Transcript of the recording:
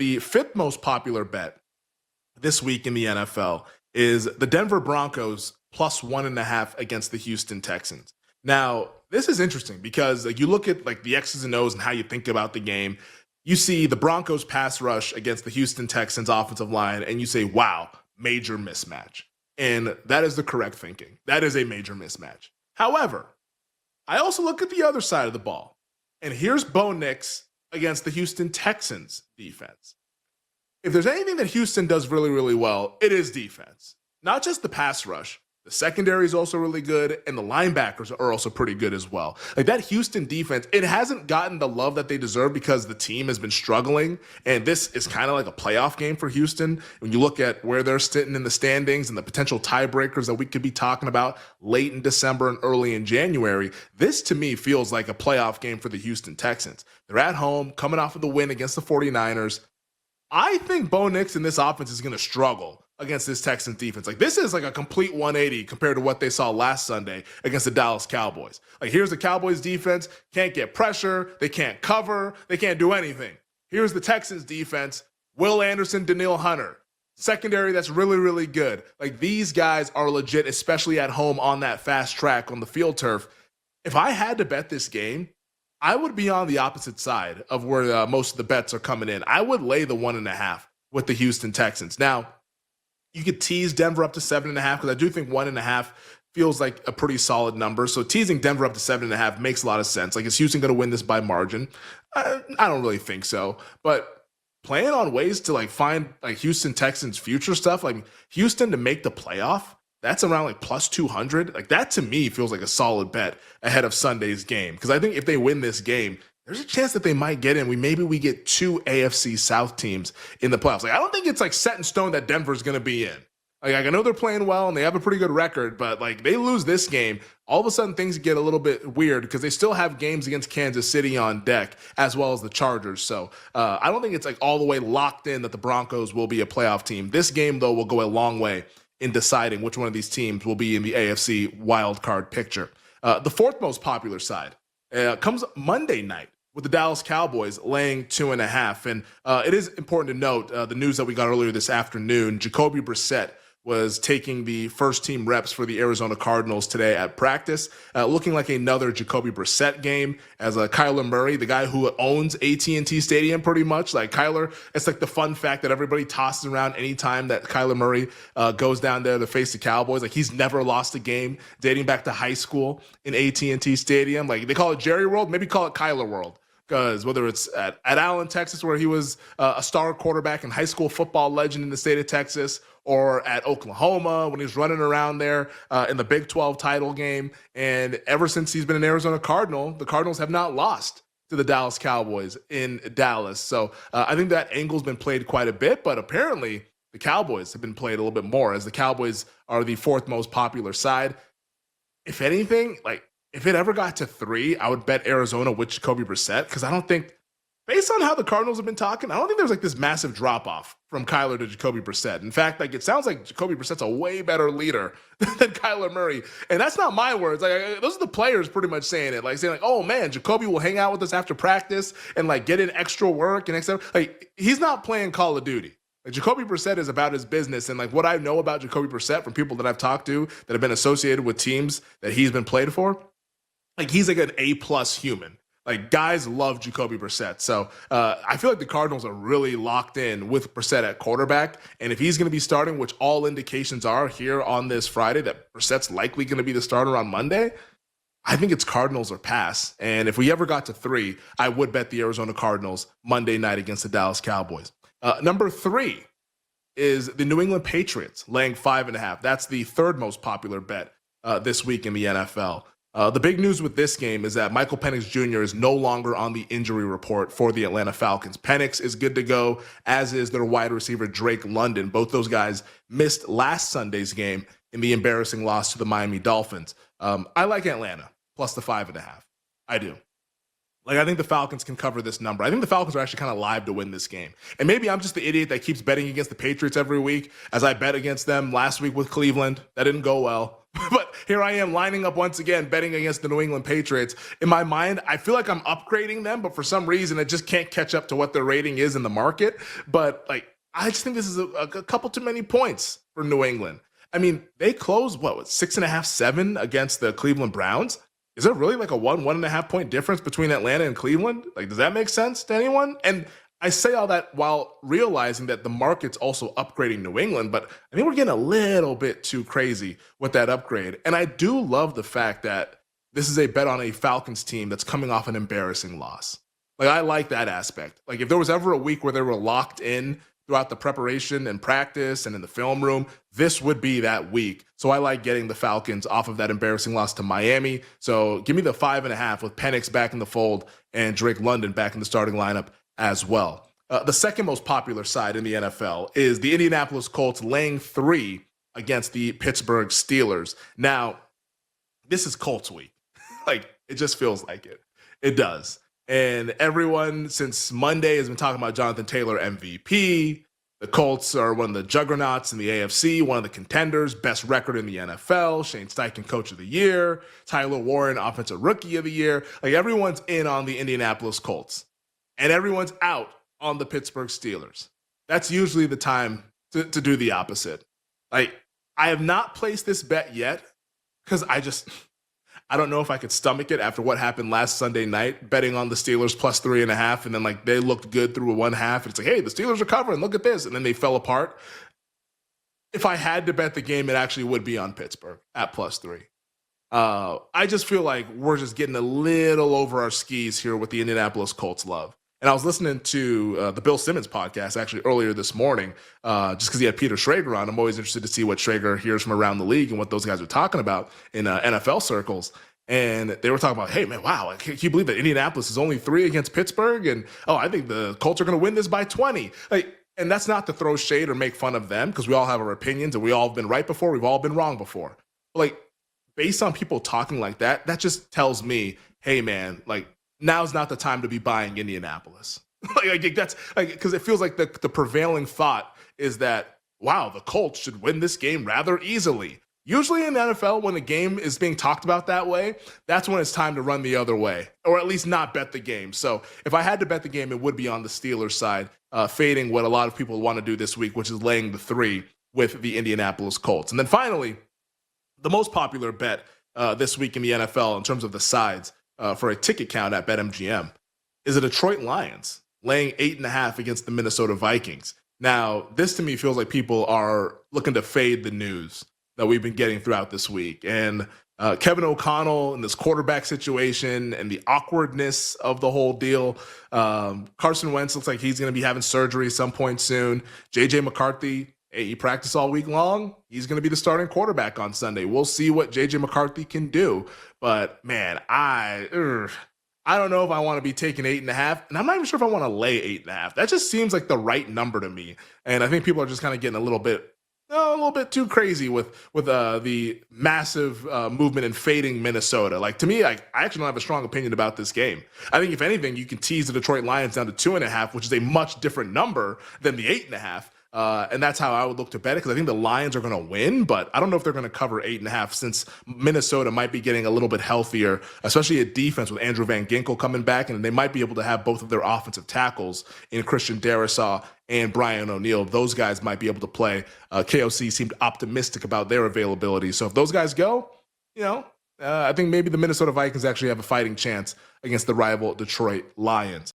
the fifth most popular bet this week in the NFL is the Denver Broncos plus 1.5 against the Houston Texans. Now, this is interesting because like you look at like the X's and O's and how you think about the game. You see the Broncos pass rush against the Houston Texans offensive line, and you say, wow, major mismatch. And that is the correct thinking. That is a major mismatch. However, I also look at the other side of the ball. And here's Bo Nix against the Houston Texans defense. If there's anything that Houston does really, really well, it is defense. Not just the pass rush. The secondary is also really good, and the linebackers are also pretty good as well. Like that Houston defense, it hasn't gotten the love that they deserve because the team has been struggling, and this is kind of like a playoff game for Houston. When you look at where they're sitting in the standings and the potential tiebreakers that we could be talking about late in December and early in January, this to me feels like a playoff game for the Houston Texans. They're at home, coming off of the win against the 49ers. I think Bo Nix in this offense is going to struggle against this Texans defense. Like this is like a complete 180 compared to what they saw last Sunday against the Dallas Cowboys. Like here's the Cowboys defense, can't get pressure, they can't cover, they can't do anything. Here's the Texans defense, Will Anderson, Danielle Hunter. Secondary that's really, really good. Like these guys are legit, especially at home on that fast track on the field turf. If I had to bet this game, I would be on the opposite side of where most of the bets are coming in. I would lay the 1.5 with the Houston Texans. Now, you could tease Denver up to 7.5 because I do think 1.5 feels like a pretty solid number. So teasing Denver up to 7.5 makes a lot of sense. Like, is Houston going to win this by margin? I don't really think so. But playing on ways to like find like Houston Texans future stuff, like Houston to make the playoff, that's around like plus 200. Like that to me feels like a solid bet ahead of Sunday's game. Because I think if they win this game, there's a chance that they might get in. Maybe we get two AFC South teams in the playoffs. Like I don't think it's like set in stone that Denver's going to be in. Like I know they're playing well and they have a pretty good record, but like they lose this game, all of a sudden things get a little bit weird because they still have games against Kansas City on deck as well as the Chargers. So I don't think it's like all the way locked in that the Broncos will be a playoff team. This game though will go a long way in deciding which one of these teams will be in the AFC wildcard picture. The fourth most popular side comes Monday night with the Dallas Cowboys laying 2.5. And it is important to note the news that we got earlier this afternoon. Jacoby Brissett was taking the first team reps for the Arizona Cardinals today at practice, looking like another Jacoby Brissett game as Kyler Murray, the guy who owns AT&T Stadium pretty much. Like Kyler, it's like the fun fact that everybody tosses around anytime that Kyler Murray goes down there to face the Cowboys. Like he's never lost a game dating back to high school in AT&T Stadium. Like they call it Jerry World, maybe call it Kyler World. Because whether it's at Allen, Texas, where he was a star quarterback and high school football legend in the state of Texas, or at Oklahoma when he was running around there in the Big 12 title game. And ever since he's been an Arizona Cardinal, the Cardinals have not lost to the Dallas Cowboys in Dallas. So I think that angle's been played quite a bit, but apparently the Cowboys have been played a little bit more as the Cowboys are the fourth most popular side. If anything, like, if it ever got to 3, I would bet Arizona with Jacoby Brissett because I don't think, based on how the Cardinals have been talking, I don't think there's like this massive drop-off from Kyler to Jacoby Brissett. In fact, like it sounds like Jacoby Brissett's a way better leader than Kyler Murray. And that's not my words. Like those are the players pretty much saying it. Like saying like, oh man, Jacoby will hang out with us after practice and like get in extra work and etc. Like he's not playing Call of Duty. Like Jacoby Brissett is about his business, and like what I know about Jacoby Brissett from people that I've talked to that have been associated with teams that he's been played for, like he's like an A+ human. Like guys love Jacoby Brissett. So I feel like the Cardinals are really locked in with Brissett at quarterback. And if he's going to be starting, which all indications are here on this Friday, that Brissett's likely going to be the starter on Monday, I think it's Cardinals or pass. And if we ever got to 3, I would bet the Arizona Cardinals Monday night against the Dallas Cowboys. Number 3 is the New England Patriots laying 5.5. That's the third most popular bet this week in the NFL. The big news with this game is that Michael Penix Jr. is no longer on the injury report for the Atlanta Falcons. Penix is good to go, as is their wide receiver Drake London. Both those guys missed last Sunday's game in the embarrassing loss to the Miami Dolphins. I like Atlanta plus the 5.5. I do. Like, I think the Falcons can cover this number. I think the Falcons are actually kind of live to win this game. And maybe I'm just the idiot that keeps betting against the Patriots every week, as I bet against them last week with Cleveland. That didn't go well. But here I am lining up once again, betting against the New England Patriots. In my mind, I feel like I'm upgrading them, but for some reason, it just can't catch up to what their rating is in the market. But like, I just think this is a couple too many points for New England. I mean, they closed what 6.5, 7 against the Cleveland Browns. Is there really like a 1.5 point difference between Atlanta and Cleveland? Like, does that make sense to anyone? And I say all that while realizing that the market's also upgrading New England, but I think we're getting a little bit too crazy with that upgrade. And I do love the fact that this is a bet on a Falcons team that's coming off an embarrassing loss. Like, I like that aspect. Like, if there was ever a week where they were locked in throughout the preparation and practice and in the film room, this would be that week. So I like getting the Falcons off of that embarrassing loss to Miami. So give me the 5.5 with Penix back in the fold and Drake London back in the starting lineup as well. The second most popular side in the NFL is the Indianapolis Colts laying 3 against the Pittsburgh Steelers. Now, this is Colts week. Like, it just feels like it. It does. And everyone since Monday has been talking about Jonathan Taylor MVP. The Colts are one of the juggernauts in the AFC, one of the contenders, best record in the NFL, Shane Steichen Coach of the Year, Tyler Warren Offensive Rookie of the Year. Like, everyone's in on the Indianapolis Colts. And everyone's out on the Pittsburgh Steelers. That's usually the time to do the opposite. Like, I have not placed this bet yet because I don't know if I could stomach it after what happened last Sunday night, betting on the Steelers plus 3.5, and then like they looked good through a 1/2. It's like, hey, the Steelers are covering, look at this. And then they fell apart. If I had to bet the game, it actually would be on Pittsburgh at plus 3. I just feel like we're just getting a little over our skis here with the Indianapolis Colts love. And I was listening to the Bill Simmons podcast actually earlier this morning, just because he had Peter Schrager on. I'm always interested to see what Schrager hears from around the league and what those guys are talking about in NFL circles. And they were talking about, hey, man, wow, can you believe that Indianapolis is only 3 against Pittsburgh? And, oh, I think the Colts are going to win this by 20. Like, and that's not to throw shade or make fun of them, because we all have our opinions and we all have been right before. We've all been wrong before. But, like, based on people talking like that, that just tells me, hey, man, like, now's not the time to be buying Indianapolis. like that's like, because it feels like the prevailing thought is that, wow, the Colts should win this game rather easily. Usually in the NFL, when a game is being talked about that way, that's when it's time to run the other way, or at least not bet the game. So if I had to bet the game, it would be on the Steelers side, fading what a lot of people want to do this week, which is laying the 3 with the Indianapolis Colts. And then finally, the most popular bet this week in the NFL in terms of the sides, for a ticket count at BetMGM is the Detroit Lions laying 8.5 against the Minnesota Vikings. Now, this to me feels like people are looking to fade the news that we've been getting throughout this week. And Kevin O'Connell and this quarterback situation and the awkwardness of the whole deal. Carson Wentz looks like he's going to be having surgery some point soon. J.J. McCarthy, hey, he practiced all week long. He's going to be the starting quarterback on Sunday. We'll see what J.J. McCarthy can do. But, man, I don't know if I want to be taking 8.5. And I'm not even sure if I want to lay 8.5. That just seems like the right number to me. And I think people are just kind of getting a little bit too crazy with the massive movement in fading Minnesota. Like, to me, I actually don't have a strong opinion about this game. I think, if anything, you can tease the Detroit Lions down to 2.5, which is a much different number than the 8.5. And that's how I would look to bet it, because I think the Lions are going to win, but I don't know if they're going to cover 8.5, since Minnesota might be getting a little bit healthier, especially at defense with Andrew Van Ginkel coming back, and they might be able to have both of their offensive tackles in Christian Darrisaw and Brian O'Neill. Those guys might be able to play. KOC seemed optimistic about their availability. So if those guys go, I think maybe the Minnesota Vikings actually have a fighting chance against the rival Detroit Lions.